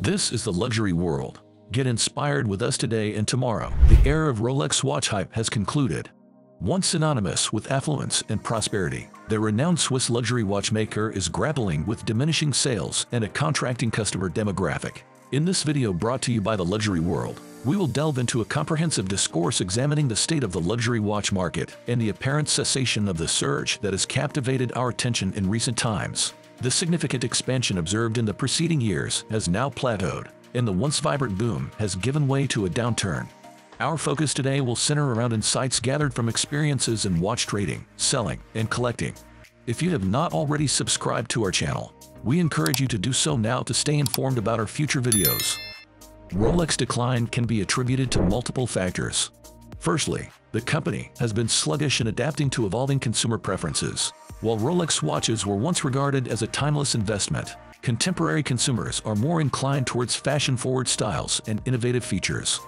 This is the luxury world. Get inspired with us today and tomorrow. The era of Rolex watch hype has concluded. Once synonymous with affluence and prosperity, the renowned Swiss luxury watchmaker is grappling with diminishing sales and a contracting customer demographic. In this video brought to you by the Luxury World, we will delve into a comprehensive discourse examining the state of the luxury watch market and the apparent cessation of the surge that has captivated our attention in recent times. The significant expansion observed in the preceding years has now plateaued, and the once vibrant boom has given way to a downturn. Our focus today will center around insights gathered from experiences in watch trading, selling, and collecting. If you have not already subscribed to our channel, we encourage you to do so now to stay informed about our future videos. Rolex decline can be attributed to multiple factors. Firstly, the company has been sluggish in adapting to evolving consumer preferences. While Rolex watches were once regarded as a timeless investment, contemporary consumers are more inclined towards fashion-forward styles and innovative features.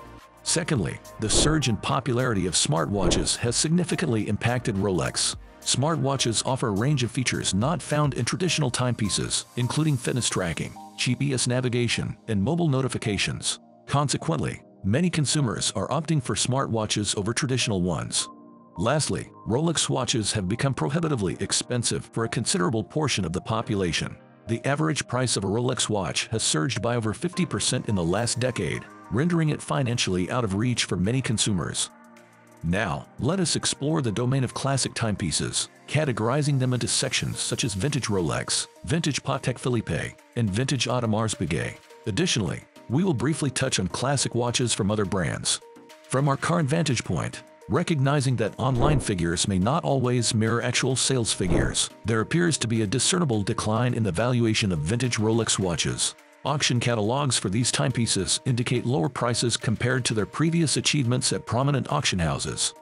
Secondly, the surge in popularity of smartwatches has significantly impacted Rolex. Smartwatches offer a range of features not found in traditional timepieces, including fitness tracking, GPS navigation, and mobile notifications. Consequently, many consumers are opting for smartwatches over traditional ones. Lastly, Rolex watches have become prohibitively expensive for a considerable portion of the population. The average price of a Rolex watch has surged by over 50% in the last decade, rendering it financially out of reach for many consumers. Now, let us explore the domain of classic timepieces, categorizing them into sections such as vintage Rolex, vintage Patek Philippe, and vintage Audemars Piguet. Additionally, we will briefly touch on classic watches from other brands. From our current vantage point, recognizing that online figures may not always mirror actual sales figures, there appears to be a discernible decline in the valuation of vintage Rolex watches. Auction catalogs for these timepieces indicate lower prices compared to their previous achievements at prominent auction houses.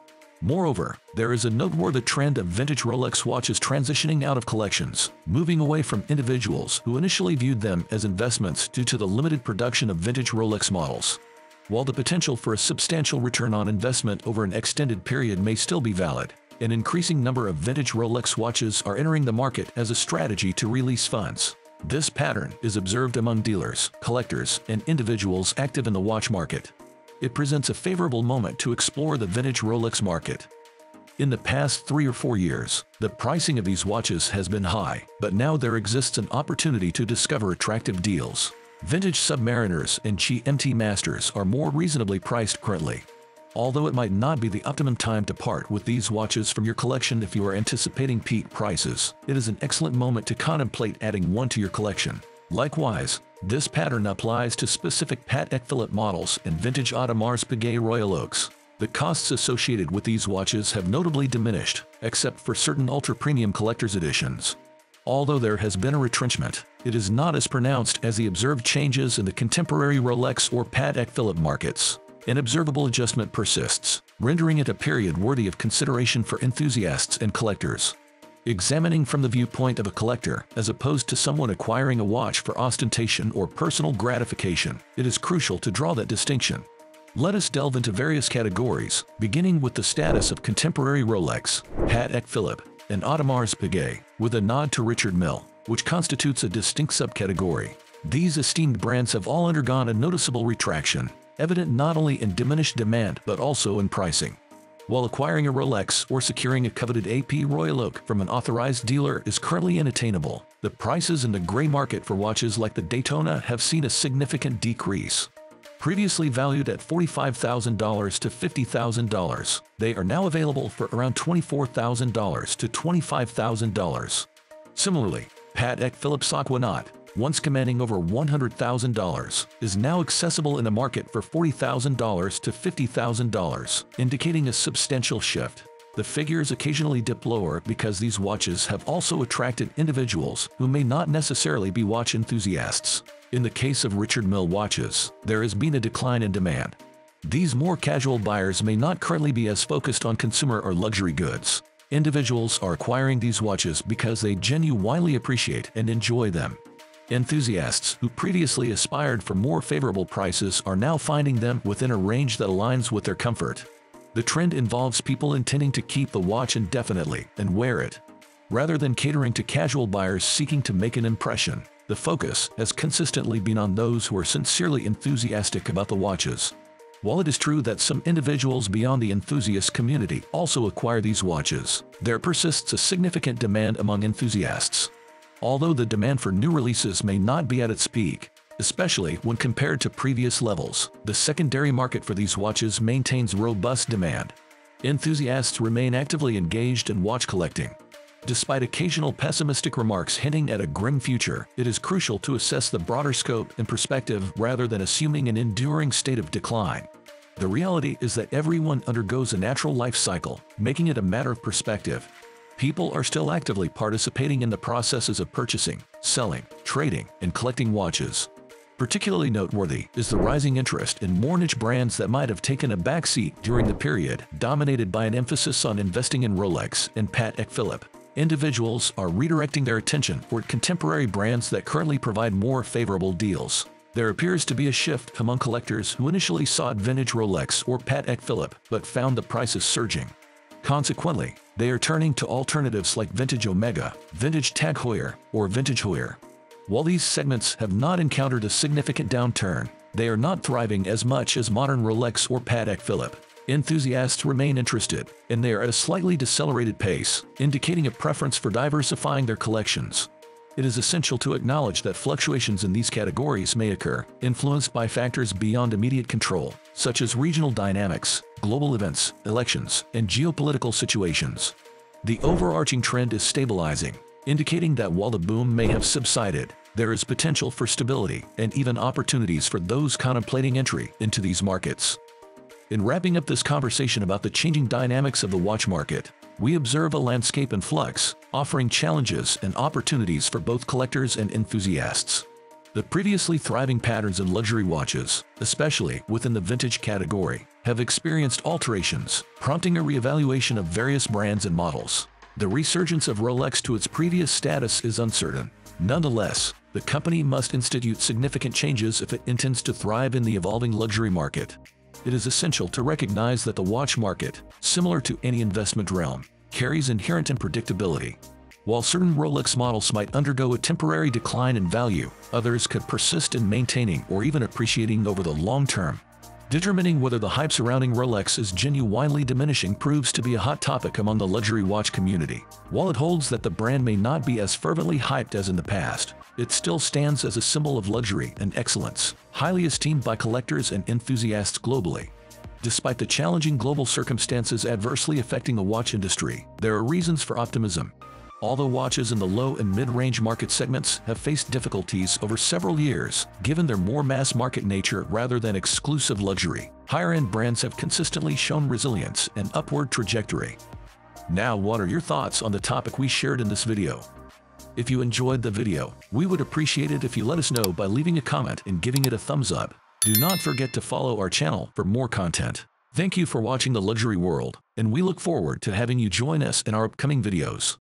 Moreover, there is a noteworthy trend of vintage Rolex watches transitioning out of collections, moving away from individuals who initially viewed them as investments due to the limited production of vintage Rolex models. While the potential for a substantial return on investment over an extended period may still be valid, an increasing number of vintage Rolex watches are entering the market as a strategy to release funds. This pattern is observed among dealers, collectors, and individuals active in the watch market. It presents a favorable moment to explore the vintage Rolex market. In the past 3 or 4 years, the pricing of these watches has been high, but now there exists an opportunity to discover attractive deals. Vintage Submariners and GMT Masters are more reasonably priced currently. Although it might not be the optimum time to part with these watches from your collection if you are anticipating peak prices, it is an excellent moment to contemplate adding one to your collection. Likewise, this pattern applies to specific Patek Philippe models and vintage Audemars Piguet Royal Oaks. The costs associated with these watches have notably diminished, except for certain ultra-premium collector's editions. Although there has been a retrenchment, it is not as pronounced as the observed changes in the contemporary Rolex or Patek Philippe markets. An observable adjustment persists, rendering it a period worthy of consideration for enthusiasts and collectors. Examining from the viewpoint of a collector, as opposed to someone acquiring a watch for ostentation or personal gratification, it is crucial to draw that distinction. Let us delve into various categories, beginning with the status of contemporary Rolex, Patek Philippe, and Audemars Piguet, with a nod to Richard Mille, which constitutes a distinct subcategory. These esteemed brands have all undergone a noticeable retraction, evident not only in diminished demand but also in pricing. While acquiring a Rolex or securing a coveted AP Royal Oak from an authorized dealer is currently unattainable, the prices in the gray market for watches like the Daytona have seen a significant decrease. Previously valued at $45,000 to $50,000, they are now available for around $24,000 to $25,000. Similarly, Patek Philippe Aquanaut, once commanding over $100,000, is now accessible in the market for $40,000 to $50,000, indicating a substantial shift. The figures occasionally dip lower because these watches have also attracted individuals who may not necessarily be watch enthusiasts. In the case of Richard Mille watches, there has been a decline in demand. These more casual buyers may not currently be as focused on consumer or luxury goods. Individuals are acquiring these watches because they genuinely appreciate and enjoy them. Enthusiasts who previously aspired for more favorable prices are now finding them within a range that aligns with their comfort. The trend involves people intending to keep the watch indefinitely and wear it. Rather than catering to casual buyers seeking to make an impression, The focus has consistently been on those who are sincerely enthusiastic about the watches. While it is true that some individuals beyond the enthusiast community also acquire these watches, there persists a significant demand among enthusiasts. Although the demand for new releases may not be at its peak, especially when compared to previous levels, the secondary market for these watches maintains robust demand. Enthusiasts remain actively engaged in watch collecting. Despite occasional pessimistic remarks hinting at a grim future, it is crucial to assess the broader scope and perspective rather than assuming an enduring state of decline. The reality is that everyone undergoes a natural life cycle, making it a matter of perspective. People are still actively participating in the processes of purchasing, selling, trading, and collecting watches. Particularly noteworthy is the rising interest in more niche brands that might have taken a backseat during the period dominated by an emphasis on investing in Rolex and Patek Philippe. Individuals are redirecting their attention toward contemporary brands that currently provide more favorable deals. There appears to be a shift among collectors who initially sought vintage Rolex or Patek Philippe but found the prices surging. Consequently, they are turning to alternatives like vintage Omega, vintage Tag Heuer, or vintage Heuer. While these segments have not encountered a significant downturn, they are not thriving as much as modern Rolex or Patek Philippe. Enthusiasts remain interested, and they are at a slightly decelerated pace, indicating a preference for diversifying their collections. It is essential to acknowledge that fluctuations in these categories may occur, influenced by factors beyond immediate control, such as regional dynamics, global events, elections, and geopolitical situations. The overarching trend is stabilizing, indicating that while the boom may have subsided, there is potential for stability and even opportunities for those contemplating entry into these markets. In wrapping up this conversation about the changing dynamics of the watch market, we observe a landscape in flux, offering challenges and opportunities for both collectors and enthusiasts. The previously thriving patterns in luxury watches, especially within the vintage category, have experienced alterations, prompting a reevaluation of various brands and models. The resurgence of Rolex to its previous status is uncertain. Nonetheless, the company must institute significant changes if it intends to thrive in the evolving luxury market. It is essential to recognize that the watch market, similar to any investment realm, carries inherent unpredictability. While certain Rolex models might undergo a temporary decline in value, others could persist in maintaining or even appreciating over the long term. Determining whether the hype surrounding Rolex is genuinely diminishing proves to be a hot topic among the luxury watch community. While it holds that the brand may not be as fervently hyped as in the past, it still stands as a symbol of luxury and excellence, highly esteemed by collectors and enthusiasts globally. Despite the challenging global circumstances adversely affecting the watch industry, there are reasons for optimism. Although watches in the low and mid-range market segments have faced difficulties over several years, given their more mass-market nature rather than exclusive luxury, higher-end brands have consistently shown resilience and upward trajectory. Now, what are your thoughts on the topic we shared in this video? If you enjoyed the video, we would appreciate it if you let us know by leaving a comment and giving it a thumbs up. Do not forget to follow our channel for more content. Thank you for watching The Luxury World, and we look forward to having you join us in our upcoming videos.